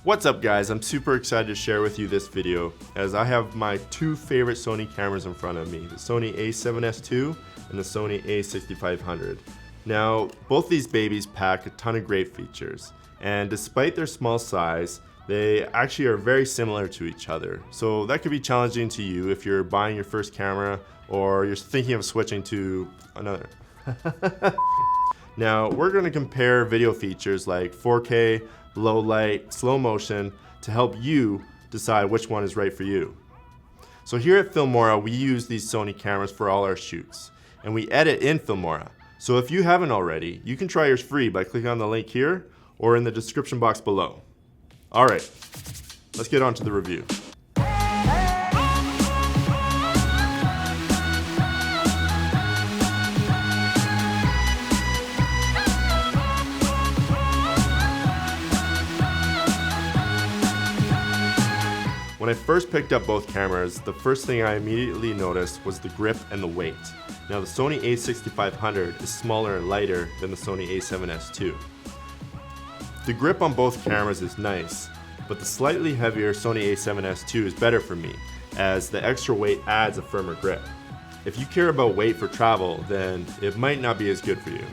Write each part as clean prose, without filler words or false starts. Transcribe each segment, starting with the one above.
What's up guys, I'm super excited to share with you this video as I have my two favorite Sony cameras in front of me, the Sony A7S2 and the Sony A6500. Now, both these babies pack a ton of great features, and despite their small size, they actually are very similar to each other. So that could be challenging to you if you're buying your first camera or you're thinking of switching to another. Now, we're going to compare video features like 4K, low light, slow motion to help you decide which one is right for you. So here at Filmora, we use these Sony cameras for all our shoots, and we edit in Filmora. So if you haven't already, you can try yours free by clicking on the link here or in the description box below. All right, let's get on to the review. When I first picked up both cameras, the first thing I immediately noticed was the grip and the weight. Now the Sony A6500 is smaller and lighter than the Sony A7S2. The grip on both cameras is nice, but the slightly heavier Sony A7S2 is better for me, as the extra weight adds a firmer grip. If you care about weight for travel, then it might not be as good for you.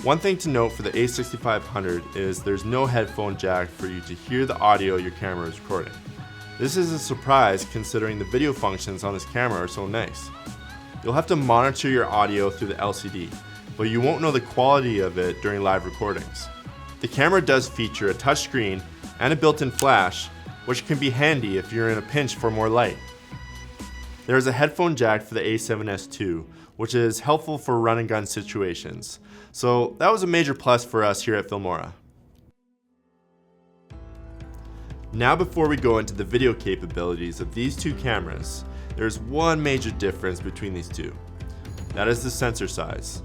One thing to note for the A6500 is there's no headphone jack for you to hear the audio your camera is recording. This is a surprise considering the video functions on this camera are so nice. You'll have to monitor your audio through the LCD, but you won't know the quality of it during live recordings. The camera does feature a touchscreen and a built-in flash, which can be handy if you're in a pinch for more light. There is a headphone jack for the A7S2, which is helpful for run and gun situations. So that was a major plus for us here at Filmora. Now before we go into the video capabilities of these two cameras, there's one major difference between these two. That is the sensor size.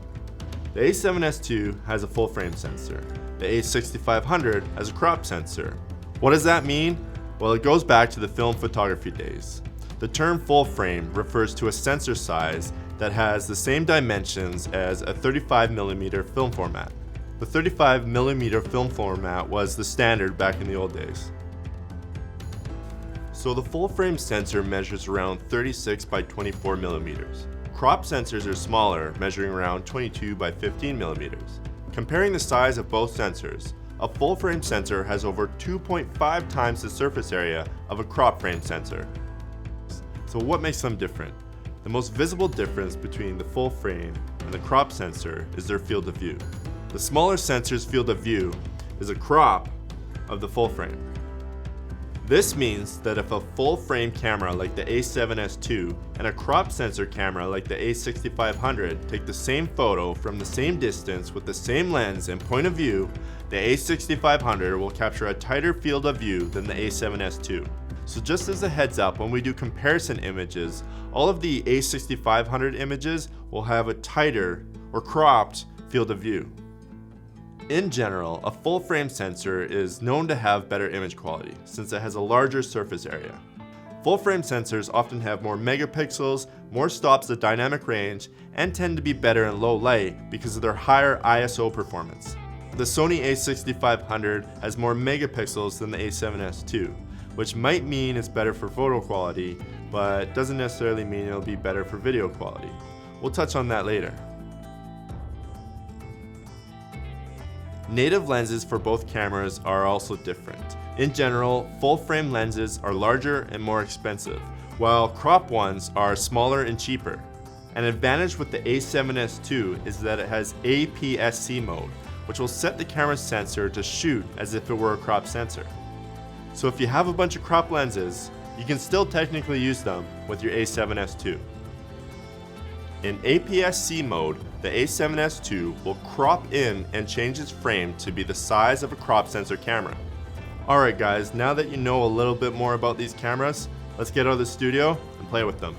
The A7S2 has a full frame sensor. The A6500 has a crop sensor. What does that mean? Well, it goes back to the film photography days. The term full frame refers to a sensor size that has the same dimensions as a 35mm film format. The 35mm film format was the standard back in the old days. So the full frame sensor measures around 36 by 24 millimeters. Crop sensors are smaller, measuring around 22 by 15 millimeters. Comparing the size of both sensors, a full frame sensor has over 2.5 times the surface area of a crop frame sensor. So what makes them different? The most visible difference between the full frame and the crop sensor is their field of view. The smaller sensor's field of view is a crop of the full frame. This means that if a full frame camera like the A7S2 and a crop sensor camera like the A6500 take the same photo from the same distance with the same lens and point of view, the A6500 will capture a tighter field of view than the A7S2. So just as a heads up, when we do comparison images, all of the A6500 images will have a tighter or cropped field of view. In general, a full frame sensor is known to have better image quality since it has a larger surface area. Full frame sensors often have more megapixels, more stops at dynamic range, and tend to be better in low light because of their higher ISO performance. The Sony A6500 has more megapixels than the A7S2, which might mean it's better for photo quality, but doesn't necessarily mean it'll be better for video quality. We'll touch on that later. Native lenses for both cameras are also different. In general, full frame lenses are larger and more expensive, while crop ones are smaller and cheaper. An advantage with the A7S2 is that it has APS-C mode, which will set the camera's sensor to shoot as if it were a crop sensor. So if you have a bunch of crop lenses, you can still technically use them with your A7S2. In APS-C mode, the A7S2 will crop in and change its frame to be the size of a crop sensor camera. Alright guys, now that you know a little bit more about these cameras, let's get out of the studio and play with them.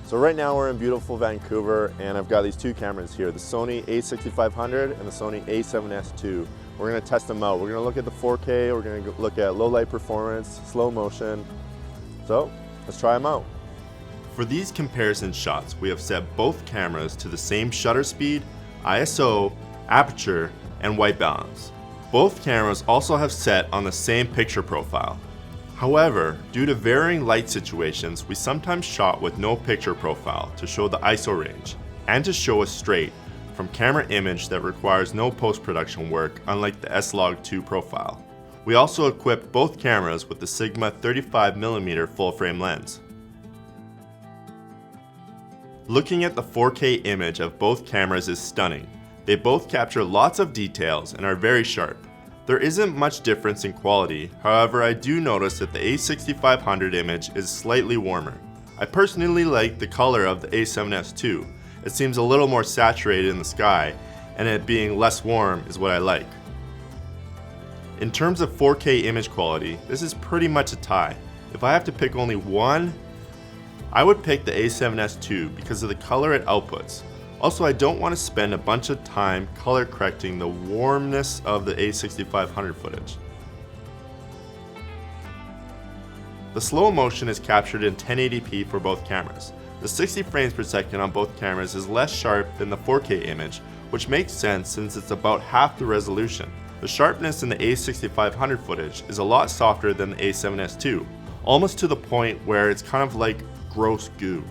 So right now we're in beautiful Vancouver and I've got these two cameras here, the Sony A6500 and the Sony A7S2. We're going to test them out. We're going to look at the 4K, we're going to look at low light performance, slow motion. So let's try them out. For these comparison shots, we have set both cameras to the same shutter speed, ISO, aperture, and white balance. Both cameras also have set on the same picture profile. However, due to varying light situations, we sometimes shot with no picture profile to show the ISO range, and to show a straight from camera image that requires no post-production work, unlike the S-Log2 profile. We also equipped both cameras with the Sigma 35mm full-frame lens. Looking at the 4K image of both cameras is stunning. They both capture lots of details and are very sharp. There isn't much difference in quality, however I do notice that the A6500 image is slightly warmer. I personally like the color of the A7S II. It seems a little more saturated in the sky, and it being less warm is what I like. In terms of 4K image quality, this is pretty much a tie. If I have to pick only one, I would pick the A7S II because of the color it outputs. Also, I don't want to spend a bunch of time color correcting the warmness of the A6500 footage. The slow motion is captured in 1080p for both cameras. The 60 frames per second on both cameras is less sharp than the 4K image, which makes sense since it's about half the resolution. The sharpness in the A6500 footage is a lot softer than the A7S II, almost to the point where it's kind of like gross goo.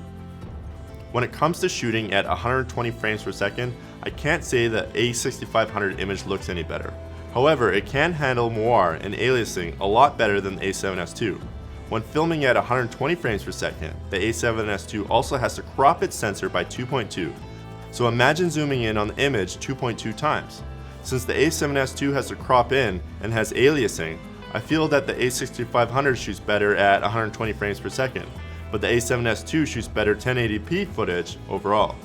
When it comes to shooting at 120 frames per second, I can't say the A6500 image looks any better. However, it can handle moire and aliasing a lot better than the A7S II. When filming at 120 frames per second, the A7S II also has to crop its sensor by 2.2. So imagine zooming in on the image 2.2 times. Since the A7S II has to crop in and has aliasing, I feel that the A6500 shoots better at 120 frames per second, but the A7S II shoots better 1080p footage overall.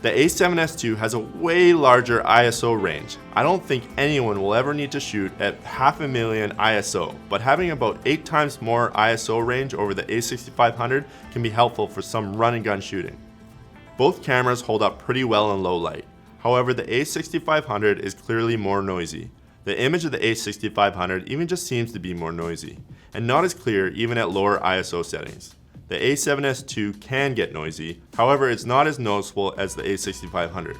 The A7S II has a way larger ISO range. I don't think anyone will ever need to shoot at 500,000 ISO, but having about 8 times more ISO range over the A6500 can be helpful for some run and gun shooting. Both cameras hold up pretty well in low light. However, the A6500 is clearly more noisy. The image of the A6500 even just seems to be more noisy, and not as clear even at lower ISO settings. The A7S II can get noisy, however it's not as noticeable as the A6500.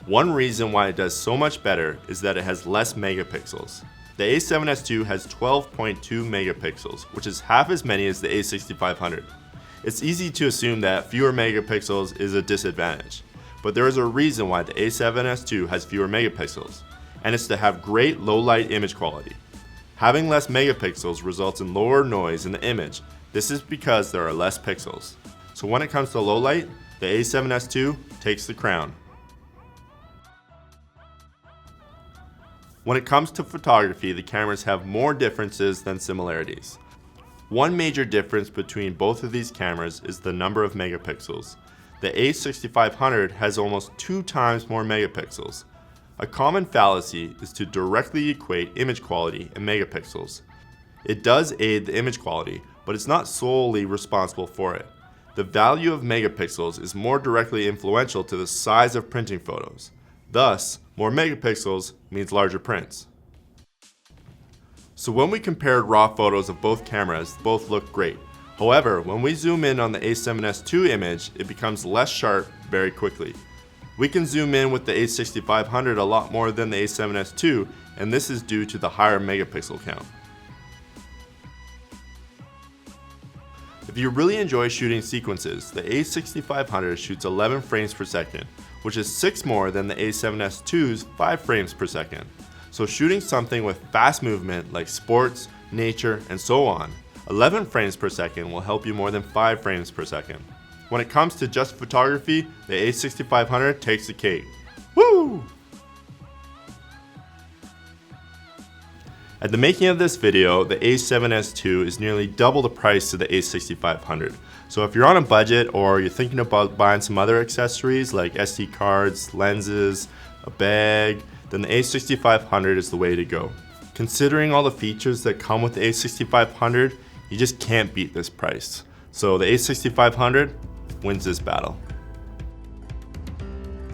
One reason why it does so much better is that it has less megapixels. The A7S II has 12.2 megapixels, which is half as many as the A6500. It's easy to assume that fewer megapixels is a disadvantage, but there is a reason why the A7S II has fewer megapixels, and it's to have great low light image quality. Having less megapixels results in lower noise in the image. This is because there are less pixels. So when it comes to low light, the A7S II takes the crown. When it comes to photography, the cameras have more differences than similarities. One major difference between both of these cameras is the number of megapixels. The A6500 has almost 2 times more megapixels. A common fallacy is to directly equate image quality and megapixels. It does aid the image quality, but it's not solely responsible for it. The value of megapixels is more directly influential to the size of printing photos. Thus, more megapixels means larger prints. So when we compared raw photos of both cameras, both look great. However, when we zoom in on the A7S II image, it becomes less sharp very quickly. We can zoom in with the A6500 a lot more than the A7S II, and this is due to the higher megapixel count. If you really enjoy shooting sequences, the A6500 shoots 11 frames per second, which is 6 more than the A7S II's 5 frames per second. So shooting something with fast movement like sports, nature, and so on, 11 frames per second will help you more than 5 frames per second. When it comes to just photography, the A6500 takes the cake. Woo! At the making of this video, the A7S II is nearly double the price of the A6500. So if you're on a budget or you're thinking about buying some other accessories like SD cards, lenses, a bag, then the A6500 is the way to go. Considering all the features that come with the A6500, you just can't beat this price. So the A6500 wins this battle.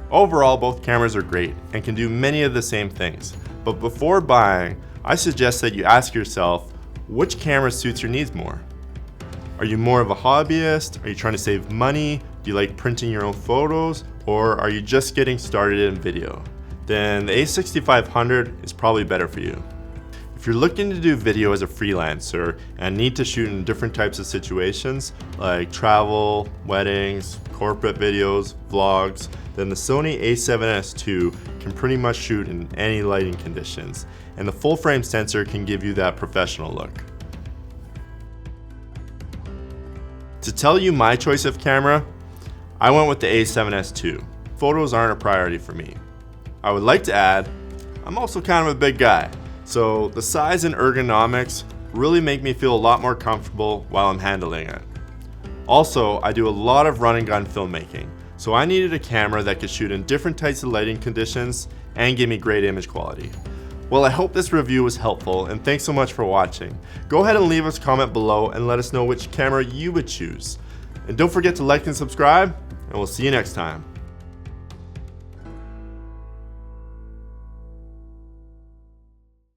Overall, both cameras are great and can do many of the same things. But before buying, I suggest that you ask yourself, which camera suits your needs more? Are you more of a hobbyist? Are you trying to save money? Do you like printing your own photos? Or are you just getting started in video? Then the A6500 is probably better for you. If you're looking to do video as a freelancer and need to shoot in different types of situations like travel, weddings, corporate videos, vlogs, then the Sony A7S II can pretty much shoot in any lighting conditions, and the full frame sensor can give you that professional look. To tell you my choice of camera, I went with the A7S II. Photos aren't a priority for me. I would like to add, I'm also kind of a big guy, so the size and ergonomics really make me feel a lot more comfortable while I'm handling it. Also, I do a lot of run and gun filmmaking, so I needed a camera that could shoot in different types of lighting conditions and give me great image quality. Well, I hope this review was helpful, and thanks so much for watching. Go ahead and leave us a comment below and let us know which camera you would choose. And don't forget to like and subscribe, and we'll see you next time.